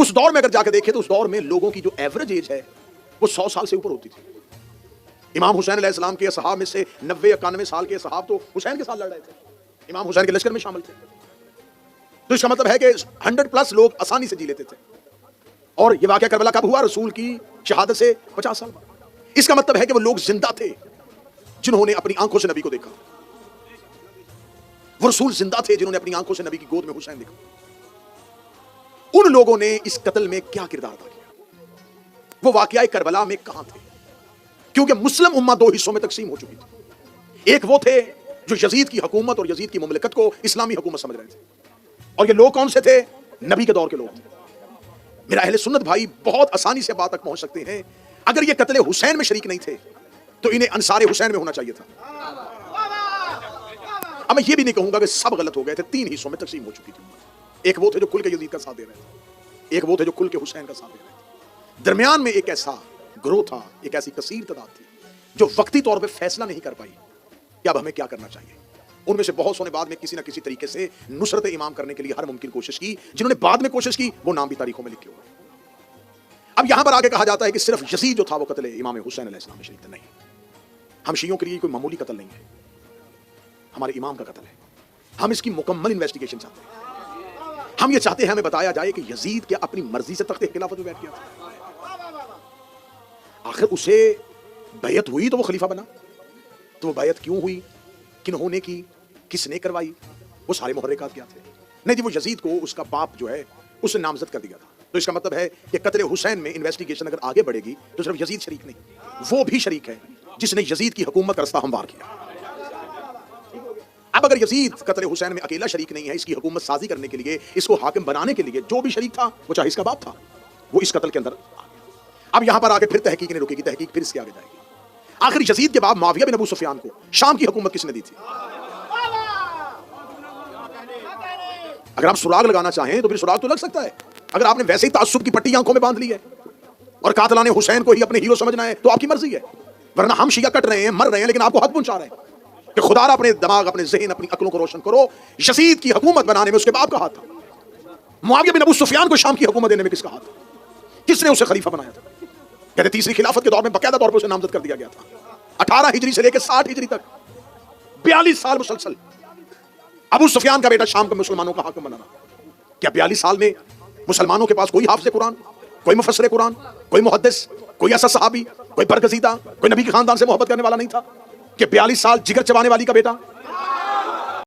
اس دور میں اگر جا کے دیکھیں تو اس دور میں لوگوں کی جو ایوریج ایج ہے وہ 100 سال سے اوپر ہوتی تھی. امام حسین علیہ السلام کے اصحاب میں سے 90-91 سال کے اصحاب تو حسین کے ساتھ لڑ رہے تھے, امام حسین کے لشکر میں شامل تھے. تو اس کا مطلب ہے کہ 100+ لوگ آسانی سے جی لیتے تھے. اور یہ واقعہ کربلا کب ہوا؟ رسول کی شہادت سے 50 سال بعد. اس کا مطلب ہے کہ وہ لوگ زندہ تھے جنہوں نے اپنی آنکھوں سے نبی کو دیکھا. وہ رسول زندہ تھے جنہوں نے اپنی آنکھوں سے نبی کی گود میں حسین دیکھا. ان لوگوں نے اس قتل میں کیا کردار ادا کیا؟ وہ واقعہ کربلا میں کہاں تھے؟ کیونکہ مسلم امہ 2 حصوں میں تقسیم ہو چکی تھی. ایک وہ تھے جو یزید کی حکومت اور یزید کی مملکت کو اسلامی حکومت سمجھ رہے تھے, اور یہ لوگ کون سے تھے؟ نبی کے دور کے لوگ تھے. میرا اہل سنت بھائی بہت آسانی سے بات تک پہنچ سکتے ہیں. اگر یہ قتل حسین میں شریک نہیں تھے تو انہیں انصار حسین میں ہونا چاہیے تھا. اب میں یہ بھی نہیں کہوں گا کہ سب غلط ہو گئے تھے. 3 حصوں میں تقسیم ہو چکی تھی. ایک وہ تھے جو کھل کے یزید کا ساتھ دے رہے تھے, ایک وہ تھے جو کھل کے حسین کا ساتھ دے رہے تھے. درمیان میں ایک ایسا گروہ تھا, ایک ایسی کثیر تعداد تھی جو وقتی طور پہ فیصلہ نہیں کر پائی کہ اب ہمیں کیا کرنا چاہیے. ان میں سے بہت سو نے بعد میں کسی نہ کسی طریقے سے نصرت امام کرنے کے لیے ہر ممکن کوشش کی. جنہوں نے بعد میں کوشش کی وہ نام بھی تاریخوں میں لکھے ہوئے. اب یہاں پر آگے کہا جاتا ہے کہ صرف یزید جو تھا وہ قتل امام حسین علیہ السلام میں شریک تھا. نہیں, ہم شیعوں کے لیے کوئی معمولی قتل نہیں ہے, ہمارے امام کا قتل ہے. ہم اس کی مکمل انویسٹیگیشن چاہتے ہیں. ہم یہ چاہتے ہیں ہمیں بتایا جائے کہ یزید کیا اپنی مرضی سے تخت خلافت میں بیٹھ گیا تھا؟ آخر اسے بیعت ہوئی تو وہ خلیفہ بنا, تو وہ بیعت کیوں ہوئی, کنہوں نے کی, کس نے کروائی, وہ سارے محرکات کیا تھے؟ نہیں جی, وہ یزید کو اس کا باپ جو ہے اسے نامزد کر دیا تھا. تو اس کا مطلب ہے کہ قتل حسین میں انویسٹیگیشن اگر آگے بڑھے گی تو صرف یزید شریک نہیں, وہ بھی شریک ہے جس نے یزید کی حکومت کا رستہ ہموار کیا. اب اگر یزید قتل حسین میں اکیلا شریک نہیں ہے, اس کی حکومت سازی کرنے کے لیے, اس کو حاکم بنانے کے لیے جو بھی شریک تھا, وہ چاہے اس کا باپ تھا, وہ اس قتل کے اندر آ گیا. اب یہاں پر آگے پھر تحقیق نہیں رکے گی, تحقیق پھر اس کے آگے جائے گی. آخر یزید کے بعد معاویہ بن ابو سفیان کو شام کی حکومت کس نے دی تھی؟ اگر آپ سراغ لگانا چاہیں تو پھر سراغ تو لگ سکتا ہے. اگر آپ نے ویسے ہی تعصب کی پٹی آنکھوں میں باندھ لی ہے اور قاتلان حسین کو ہی اپنے ہیرو سمجھنا ہے تو آپ کی مرضی ہے. ورنہ ہم شیعہ کٹ رہے ہیں, مر رہے ہیں, لیکن آپ کو حق پہنچا رہے ہیں کہ خدا را اپنے دماغ, اپنے ذہن, اپنی عقلوں کو روشن کرو. یزید کی حکومت بنانے میں اس کے باپ کا ہاتھ تھا. معاویہ بن ابو سفیان کو شام کی حکومت دینے میں کس کا ہاتھ تھا؟ کس نے اسے خلیفہ بنایا تھا؟ کہتے تیسری خلافت کے دور میں باقاعدہ طور پر اسے نامزد کر دیا گیا تھا. 18 ہجری سے لے کے 60 ہجری تک 42 سال مسلسل ابو سفیان کا بیٹا شام کے مسلمانوں کا حاکم بنا رہا. کیا 42 سال میں مسلمانوں کے پاس کوئی حافظ قرآن, کوئی مفسر قرآن, کوئی محدث, کوئی ایسا صحابی, کوئی برگزیدہ, کوئی نبی کے خاندان سے محبت کرنے والا نہیں تھا کہ 42 سال جگر چبانے والی کا بیٹا